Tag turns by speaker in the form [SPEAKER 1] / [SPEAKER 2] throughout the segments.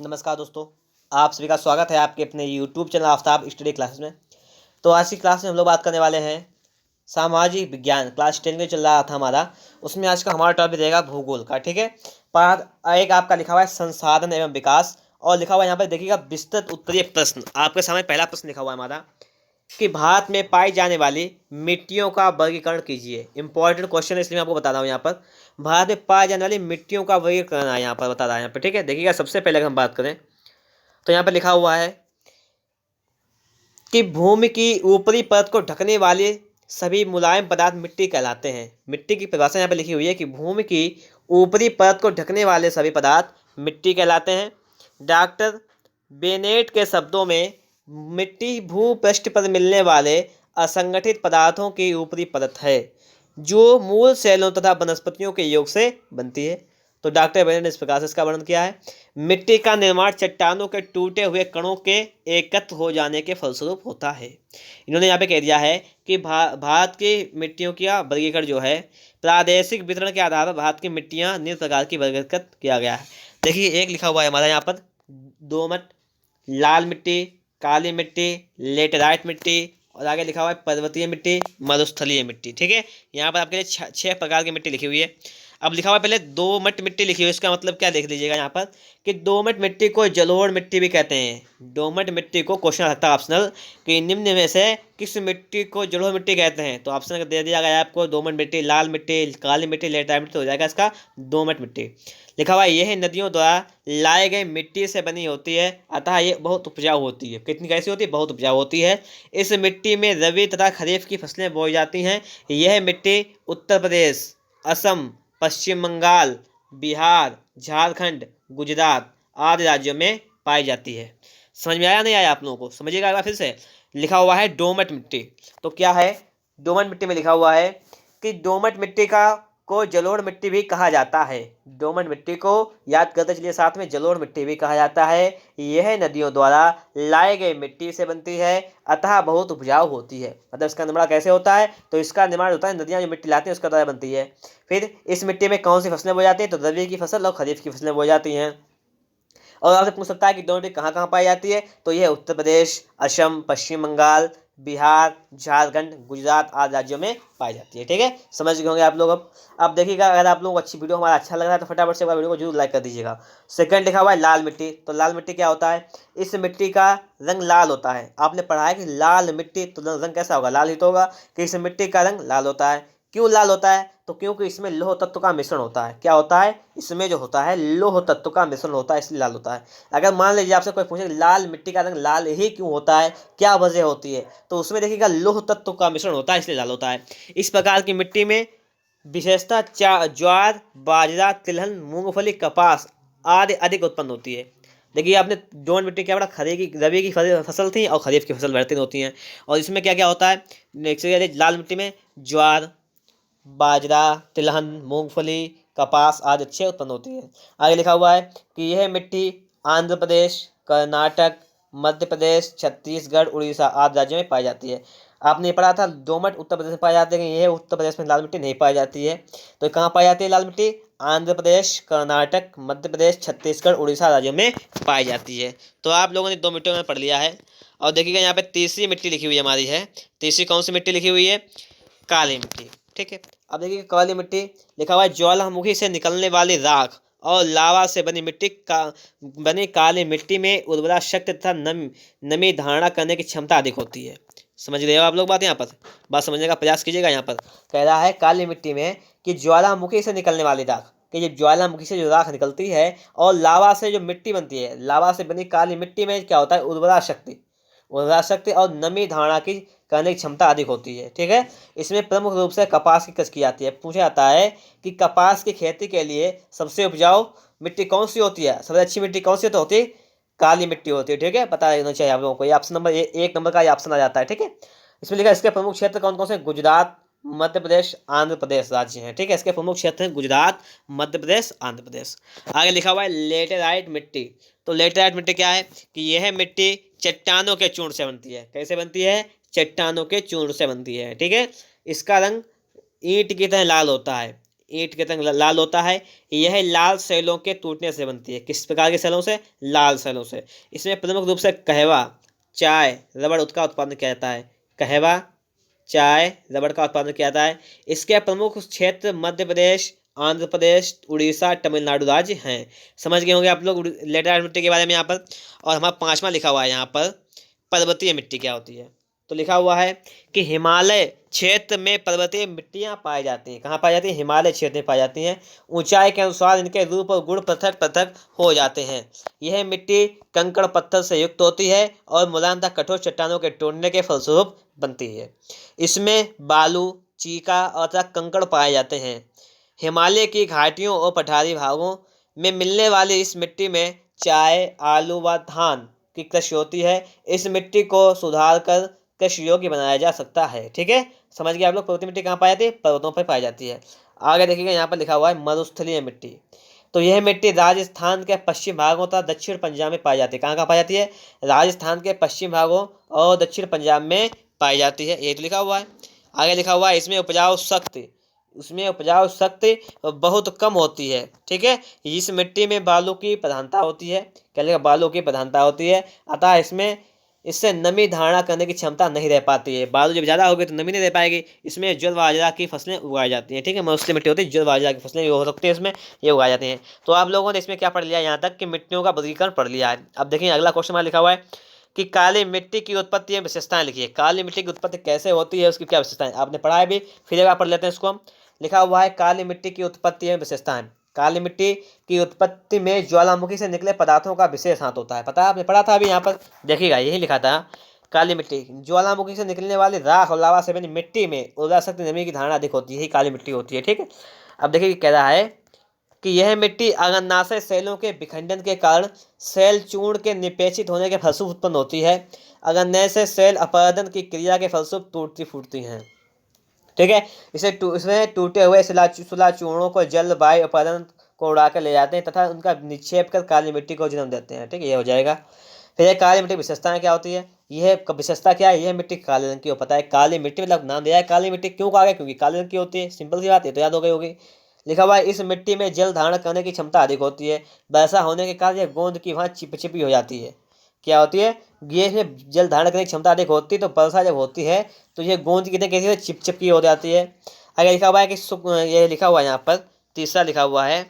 [SPEAKER 1] नमस्कार दोस्तों, आप सभी का स्वागत है आपके अपने YouTube channel Aftab study classes में। तो आज की क्लास में हम लोग बात करने वाले हैं सामाजिक विज्ञान। क्लास 10 में चल रहा था हमारा, उसमें आज का हमारा टॉपिक रहेगा भूगोल का। ठीक है, पार्ट एक आपका लिखा हुआ है संसाधन एवं विकास, और लिखा हुआ है यहाँ पर देखिएगा विस्तृत उत्तरीय प्रश्न। आपके सामने पहला प्रश्न लिखा हुआ है हमारा कि भारत में पाई जाने वाली मिट्टियों का वर्गीकरण कीजिए। इंपॉर्टेंट क्वेश्चन है, इसलिए मैं आपको बता रहा हूँ। यहाँ पर भारत में पाई जाने वाली मिट्टियों का वर्गीकरण है, यहाँ पर बता रहा है यहाँ पर। ठीक है, देखिएगा सबसे पहले अगर हम बात करें तो यहाँ पर लिखा हुआ है कि भूमि की ऊपरी परत को ढकने वाले सभी मुलायम पदार्थ मिट्टी कहलाते हैं। मिट्टी की परिभाषा यहाँ पर लिखी हुई है कि भूमि की ऊपरी परत को ढकने वाले सभी पदार्थ मिट्टी कहलाते हैं। डॉक्टर बेनेट के शब्दों में मिट्टी भूपृष्ठ पर मिलने वाले असंगठित पदार्थों की ऊपरी परत है जो मूल सेलों तथा वनस्पतियों के योग से बनती है। तो डॉक्टर बेनेट ने इस प्रकार से इसका वर्णन किया है। मिट्टी का निर्माण चट्टानों के टूटे हुए कणों के एकत्र हो जाने के फलस्वरूप होता है। इन्होंने यहाँ पे कह दिया है कि भारत की मिट्टियों का वर्गीकरण जो है प्रादेशिक वितरण के आधार पर भारत की मिट्टियाँ निम्न प्रकार की वर्गीकृत किया गया है। देखिए एक लिखा हुआ है हमारा यहाँ पर दोमट, लाल मिट्टी, काली मिट्टी, लेटेराइट मिट्टी, और आगे लिखा हुआ है पर्वतीय मिट्टी, मरुस्थलीय मिट्टी। ठीक है, यहाँ पर आपके लिए छह प्रकार की मिट्टी लिखी हुई है। अब लिखा हुआ है पहले दोमट मिट्टी लिखी हुई है, इसका मतलब क्या देख लीजिएगा यहाँ पर कि दोमट मिट्टी को जलोढ़ मिट्टी भी कहते हैं। दोमट मिट्टी को क्वेश्चन रखता है ऑप्शनल कि निम्न में से किस मिट्टी को जलोढ़ मिट्टी कहते हैं। तो ऑप्शन दे दिया गया आपको दोमट मिट्टी, लाल मिट्टी, काली मिट्टी, लेटेराइट मिट्टी, तो हो जाएगा इसका दोमट मिट्टी। लिखा हुआ है यह नदियों द्वारा लाए गए मिट्टी से बनी होती है, अतः ये बहुत उपजाऊ होती है। कितनी कैसी होती है? बहुत उपजाऊ होती है। इस मिट्टी में रबी तथा खरीफ की फसलें बोई जाती हैं। यह मिट्टी उत्तर प्रदेश, असम, पश्चिम बंगाल, बिहार, झारखंड, गुजरात आदि राज्यों में पाई जाती है। समझ में आया नहीं आया आप लोगों को? समझिएगा अगर फिर से। लिखा हुआ है दोमट मिट्टी, तो क्या है दोमट मिट्टी में? लिखा हुआ है कि दोमट मिट्टी को जलोढ़ मिट्टी भी कहा जाता है। दोमट मिट्टी को याद करते चलिए साथ में, जलोढ़ मिट्टी भी कहा जाता है। यह नदियों द्वारा लाए गए मिट्टी से बनती है, अतः बहुत उपजाऊ होती है। मतलब इसका निर्माण कैसे होता है? तो इसका निर्माण होता है नदियाँ जो मिट्टी लाती हैं उसका द्वारा बनती है। फिर इस मिट्टी में कौन सी फसलें बोई जाती हैं? तो रबी की फसल और खरीफ की फसलें बोई जाती हैं। और आपसे पूछ सकता है कि दोनों मिट्टी कहाँ कहाँ पाई जाती है? तो यह उत्तर प्रदेश, असम, पश्चिम बंगाल, बिहार, झारखंड, गुजरात आदि राज्यों में पाई जाती है। ठीक है, समझ गए होंगे आप लोग। अब देखिएगा, अगर आप लोगों को अच्छी वीडियो हमारा अच्छा लग रहा है तो फटाफट से वीडियो को जरूर लाइक कर दीजिएगा। सेकंड लिखा हुआ है लाल मिट्टी, तो लाल मिट्टी क्या होता है? इस मिट्टी का रंग लाल होता है। आपने पढ़ा है कि लाल मिट्टी तो रंग कैसा होगा? लाल ही तो होगा। कि इस मिट्टी का रंग लाल होता है। क्यों लाल होता है? तो क्योंकि इसमें लौह तत्व का मिश्रण होता है। क्या होता है? इसमें जो होता है लौह तत्व का मिश्रण होता है, इसलिए लाल होता है। अगर मान लीजिए आपसे कोई पूछे लाल मिट्टी का रंग लाल ही क्यों होता है, क्या वजह होती है, तो उसमें देखिएगा लौह तत्व का मिश्रण होता है, इसलिए लाल होता है। इस प्रकार की मिट्टी में विशेषता ज्वार, बाजरा, तिलहन, मूंगफली, कपास आदि अधिक उत्पन्न होती है। देखिए आपने दोमट मिट्टी क्या पढ़ा? रबी की फसल थी और खरीफ की फसल बेहतरीन होती हैं। और इसमें क्या क्या होता है? लाल मिट्टी में ज्वार, बाजरा, तिलहन, मूंगफली, कपास आदि अच्छे उत्पन्न होती है। आगे लिखा हुआ है कि यह मिट्टी आंध्र प्रदेश, कर्नाटक, मध्य प्रदेश, छत्तीसगढ़, उड़ीसा आदि राज्यों में पाई जाती है। आपने पढ़ा था दोमट उत्तर प्रदेश में पाई जाती है, यह उत्तर प्रदेश में लाल मिट्टी नहीं पाई जाती है। तो कहाँ पाई जाती है लाल मिट्टी? आंध्र प्रदेश, कर्नाटक, मध्य प्रदेश, छत्तीसगढ़, उड़ीसा राज्यों में पाई जाती है। तो आप लोगों ने दो मिट्टियों में पढ़ लिया है। और देखिएगा यहाँ पे तीसरी मिट्टी लिखी हुई हमारी है। तीसरी कौन सी मिट्टी लिखी हुई है? काली मिट्टी। ठीक है, अब देखिए काली मिट्टी लिखा हुआ है ज्वालामुखी से निकलने वाली राख और लावा से बनी काली मिट्टी में उर्वरा शक्ति तथा नमी धारणा करने की क्षमता अधिक होती है। समझ रहे हो आप लोग बात? यहाँ पर बात समझने का प्रयास कीजिएगा। यहाँ पर कह रहा है काली मिट्टी में कि ज्वालामुखी से निकलने वाली राख, कि ये ज्वालामुखी से जो राख निकलती है और लावा से जो मिट्टी बनती है, लावा से बनी काली मिट्टी में क्या होता है? उर्वरा शक्ति और नमी धारणा की करने की क्षमता अधिक होती है। ठीक है, इसमें प्रमुख रूप से कपास की कृषि की जाती है। पूछा जाता है कि कपास की खेती के लिए सबसे उपजाऊ मिट्टी कौन सी होती है? सबसे अच्छी मिट्टी कौन सी होती है? काली मिट्टी होती है। ठीक है, पता रहना चाहिए आप लोगों को। ये ऑप्शन नंबर एक नंबर का ये ऑप्शन आ जाता है। ठीक है, इसमें लिखा है इसके प्रमुख क्षेत्र कौन कौन से? गुजरात, मध्य प्रदेश, आंध्र प्रदेश राज्य हैं। ठीक है, इसके प्रमुख क्षेत्र हैं गुजरात, मध्य प्रदेश, आंध्र प्रदेश। आगे लिखा हुआ है लेटेराइट मिट्टी। तो लेटेराइट मिट्टी क्या है? कि यह मिट्टी चट्टानों के चूर्ण से बनती है। कैसे बनती है? चट्टानों के चूर्ण से बनती है। ठीक है, इसका रंग ईंट की तरह लाल होता है। ईंट के रंग लाल होता है। यह लाल सेलों के टूटने से बनती है। किस प्रकार के सेलों से? लाल सेलों से। इसमें प्रमुख रूप से कहवा, चाय, रबड़ का उत्पादन किया जाता है। कहवा, चाय, रबड़ का उत्पादन किया जाता है। इसके प्रमुख क्षेत्र मध्य प्रदेश, आंध्र प्रदेश, उड़ीसा, तमिलनाडु राज्य हैं। समझ गए होंगे आप लोग लेटराइट मिट्टी के बारे में यहाँ पर। और हमारा 5वां लिखा हुआ है यहाँ पर, पर्वतीय मिट्टी क्या होती है। तो लिखा हुआ है कि हिमालय क्षेत्र में पर्वतीय मिट्टियाँ पाई जाती हैं। कहाँ पाई जाती हैं? हिमालय क्षेत्र में पाई जाती हैं। ऊंचाई के अनुसार इनके रूप और गुण पृथक पृथक हो जाते हैं। यह मिट्टी कंकड़ पत्थर से युक्त होती है और मुलायम तथा कठोर चट्टानों के टूटने के फलस्वरूप बनती है। इसमें बालू, चीका और कंकड़ पाए जाते हैं। हिमालय की घाटियों और पठारी भागों में मिलने वाली इस मिट्टी में चाय, आलू व धान की कृषि होती है। इस मिट्टी को सुधार कर कृषि योग्य बनाया जा सकता है। ठीक है, समझ गए आप लोग। पर्वतीय मिट्टी कहाँ पाई जाती है? पर्वतों पर पाई जाती है। आगे देखिएगा, यहाँ पर लिखा हुआ है मरुस्थलीय मिट्टी। तो यह मिट्टी राजस्थान के पश्चिम भागों तथा दक्षिण पंजाब में पाई जाती है। कहाँ पाई जाती है? राजस्थान के पश्चिम भागों और दक्षिण पंजाब में पाई जाती है। ये तो लिखा हुआ है। आगे लिखा हुआ है इसमें उपजाऊ शक्ति बहुत कम होती है। ठीक है, इस मिट्टी में बालू की प्रधानता होती है। क्या लिखा? बालू की प्रधानता होती है। अतः इससे नमी धारण करने की क्षमता नहीं रह पाती है। बालू जब ज़्यादा होगी तो नमी नहीं रह पाएगी। इसमें ज्वार बाजरा की फसलें उगाई जाती हैं। ठीक है, मरुस्थलीय मिट्टी होती है, ज्वार बाजरा की फसलें हो सकती है इसमें, ये उगाई जाती हैं। तो आप लोगों ने इसमें क्या पढ़ लिया? यहाँ तक कि मिट्टियों का वर्गीकरण पढ़ लिया है। अब देखिए अगला क्वेश्चन में लिखा हुआ है कि काली मिट्टी की उत्पत्ति एवं विशेषताएं लिखिए। काली मिट्टी की उत्पत्ति कैसे होती है, उसकी क्या विशेषताएं? आपने पढ़ा है भी, फिर एक बार पढ़ लेते हैं इसको हम। लिखा हुआ है काली मिट्टी की उत्पत्ति एवं विशेषताएं। काली मिट्टी की उत्पत्ति में ज्वालामुखी से निकले पदार्थों का विशेष हाथ होता है। पता है, आपने पढ़ा था अभी यहाँ पर, देखिएगा यही लिखा था। काली मिट्टी, ज्वालामुखी से निकलने वाली राख और लावा से बनी मिट्टी में ऊर्जा शक्ति नमी की धारणा अधिक होती है। यही काली मिट्टी होती है। ठीक है, अब देखिए कह रहा है कि यह मिट्टी अग्नाशय सेलों के विखंडन के कारण सेल चूर्ण के निपेक्षित होने के फलस्वरूप उत्पन्न होती है। अग्नाशय सेल अपरदन की क्रिया के फलस्वरूप टूटती फूटती हैं। ठीक है, इसमें टूटे हुए शिला चूर्णों को जल, वायु अपरदन को उड़ा कर ले जाते हैं तथा उनका निक्षेप कर काली मिट्टी को जन्म देते हैं। ठीक है, ये हो जाएगा। फिर काली मिट्टी की विशेषताएं क्या होती है? यह विशेषता क्या है? यह मिट्टी काले रंग की हो। पता है, काली मिट्टी मतलब नाम दिया है काली मिट्टी, क्यों कहा गया? क्योंकि काले रंग की होती है। सिंपल सी बात है, तो याद हो गई होगी। लिखा हुआ है इस मिट्टी में जल धारण करने की क्षमता अधिक होती है। वर्षा होने के कारण यह गोंद की भांति चिपचिपी हो जाती है। क्या होती है? ये इसमें जल धारण करने की क्षमता अधिक होती है, तो वर्षा जब होती है तो ये गोंद कितने कैसी चिपचिपी हो जाती है। आगे लिखा हुआ है कि ये लिखा हुआ है यहाँ पर, तीसरा लिखा हुआ है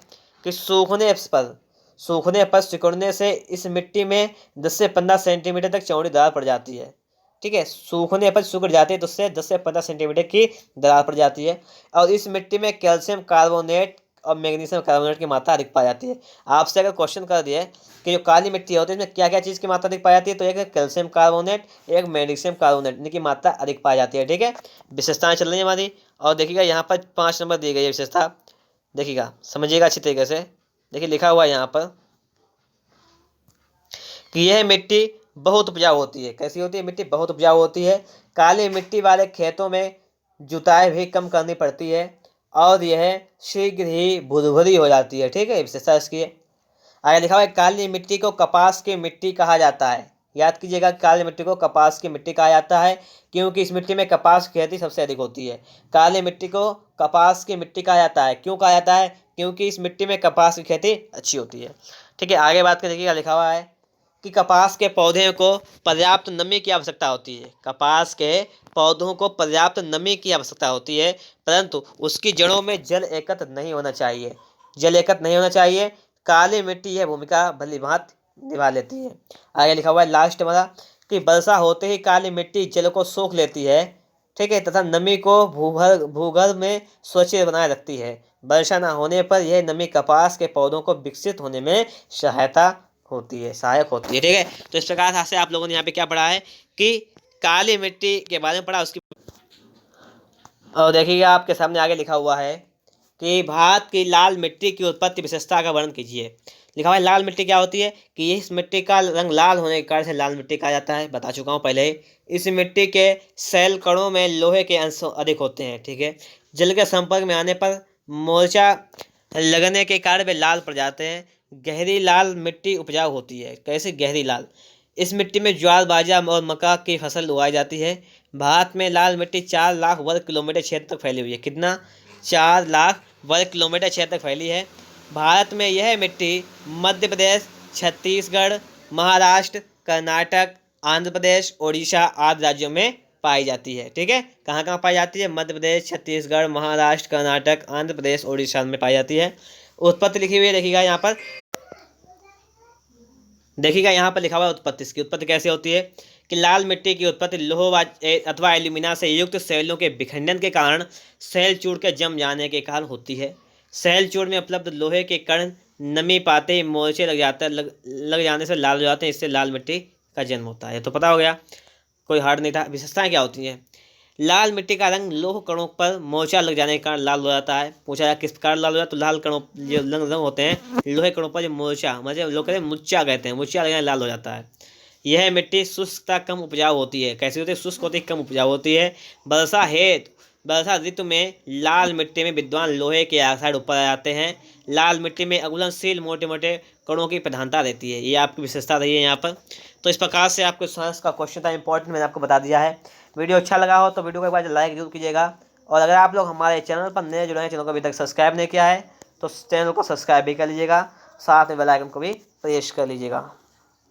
[SPEAKER 1] कि सूखने पर सिकुड़ने से इस मिट्टी में 10 से 15 सेंटीमीटर तक चौड़ी दरार पड़ जाती है। ठीक है, सूखने पर सिकुड़ जाती है तो उससे 10 से 15 सेंटीमीटर की दरार पड़ जाती है। और इस मिट्टी में कैल्शियम कार्बोनेट और मैग्नीशियम कार्बोनेट की मात्रा अधिक पाई जाती है। आपसे अगर क्वेश्चन कर दिया कि जो काली मिट्टी होती है इसमें क्या क्या चीज़ की मात्रा अधिक पाई जाती है, तो एक है कैल्शियम कार्बोनेट, एक मैग्नीशियम कार्बोनेट, इनकी मात्रा अधिक पाई जाती है। ठीक है, विशेषताएं चल रही है हमारी। और देखिएगा यहाँ पर 5 नंबर दी गई है विशेषता, देखिएगा समझिएगा अच्छी तरीके से। देखिए लिखा हुआ है यहाँ पर कि यह मिट्टी बहुत उपजाऊ होती है। कैसी होती है? मिट्टी बहुत उपजाऊ होती है। काली मिट्टी वाले खेतों में जुताई भी कम करनी पड़ती है और यह शीघ्र ही भुरभुरी हो जाती है। ठीक है, विशेषता इसकी है। आगे लिखा हुआ है काली मिट्टी को कपास की मिट्टी कहा जाता है। याद कीजिएगा, काली मिट्टी को कपास की मिट्टी कहा जाता है क्योंकि इस मिट्टी में कपास की खेती सबसे अधिक होती है। काली मिट्टी को कपास की मिट्टी कहा जाता है। क्यों कहा जाता है? क्योंकि इस मिट्टी में कपास की खेती अच्छी होती है। ठीक है, आगे बात करें, देखिएगा लिखा हुआ है कि कपास के पौधे को पर्याप्त नमी की आवश्यकता होती है। कपास के पौधों को पर्याप्त नमी की आवश्यकता होती है, परंतु उसकी जड़ों में जल एकत्र नहीं होना चाहिए। काली मिट्टी यह भूमिका भली भांति निभा लेती है। आगे लिखा हुआ है लास्ट वाला कि वर्षा होते ही काली मिट्टी जल को सोख लेती है। ठीक है, तथा नमी को भूगर्भ में सुरक्षित बनाए रखती है। वर्षा न होने पर यह नमी कपास के पौधों को विकसित होने में सहायक होती है। ठीक है, तो इस प्रकार से आप लोगों ने यहाँ पे क्या पढ़ा है कि काली मिट्टी के बारे में पढ़ा उसकी। और देखिएगा आपके सामने आगे लिखा हुआ है कि भारत की लाल मिट्टी की उत्पत्ति विशेषता का वर्णन कीजिए। लिखा हुआ है लाल मिट्टी क्या होती है कि इस मिट्टी का रंग लाल होने के कारण से लाल मिट्टी कहा जाता है। बता चुका हूँ पहले ही। इस मिट्टी के सेल कणों में लोहे के अंश अधिक होते हैं। ठीक है, जल के संपर्क में आने पर मोर्चा लगने के कारण वे लाल पड़ जाते हैं। गहरी लाल मिट्टी उपजाऊ होती है। कैसे गहरी लाल? इस मिट्टी में ज्वार, बाजरा और मक्का की फसल उगाई जाती है। भारत में लाल मिट्टी 4 लाख वर्ग किलोमीटर क्षेत्र तक फैली हुई है। कितना? 4 लाख वर्ग किलोमीटर क्षेत्र तक फैली है। भारत में यह मिट्टी मध्य प्रदेश, छत्तीसगढ़, महाराष्ट्र, कर्नाटक, आंध्र प्रदेश, उड़ीसा आदि राज्यों में पाई जाती है। ठीक है, कहाँ कहाँ पाई जाती है? मध्य प्रदेश, छत्तीसगढ़, महाराष्ट्र, कर्नाटक, आंध्र प्रदेश, उड़ीसा में पाई जाती है। उत्पत्ति लिखी हुई है, देखिएगा यहाँ पर, देखिएगा यहाँ पर लिखा हुआ है उत्पत्ति। इसकी उत्पत्ति कैसे होती है कि लाल मिट्टी की उत्पत्ति लोह अथवा एल्यूमिना से युक्त सेलों के विखंडन के कारण सेल चूड़ के जम जाने के कारण होती है। सेल चूड़ में उपलब्ध लोहे के कण नमी पाते ही मोर्चे लग जाने से लाल हो जाते हैं। इससे लाल मिट्टी का जन्म होता है। तो पता हो गया, कोई हार्ड नहीं था। विशेषताएं क्या होती हैं? लाल मिट्टी का रंग लोह कणों पर मोर्चा लग जाने के कारण लाल हो जाता है। पूछा जाए किस कारण लाल हो जाता है, तो लाल कणों जो रंग होते हैं लोहे कणों पर जो मोर्चा, मतलब लोग कहते हैं मुच्चा, कहते हैं मुच्चा लगने लाल हो जाता है। यह मिट्टी शुष्कता कम उपजाऊ होती है। कैसी होती है? शुष्क होती है, कम उपजाऊ होती है। वर्षा ऋतु में लाल मिट्टी में विद्वान लोहे के ऑक्साइड ऊपर आ जाते हैं। लाल मिट्टी में अघुलनशील मोटे मोटे कणों की प्रधानता रहती है। ये आपकी विशेषता रही है यहाँ पर। तो इस प्रकार से आपको साइंस का क्वेश्चन था इंपॉर्टेंट, मैंने आपको बता दिया है। वीडियो अच्छा लगा हो तो वीडियो को एक बार लाइक जरूर कीजिएगा। और अगर आप लोग हमारे चैनल पर नए जुड़े हैं, चैनल को अभी तक सब्सक्राइब नहीं किया है, तो चैनल को सब्सक्राइब भी कर लीजिएगा, साथ में बेल आइकन को भी प्रेस कर लीजिएगा।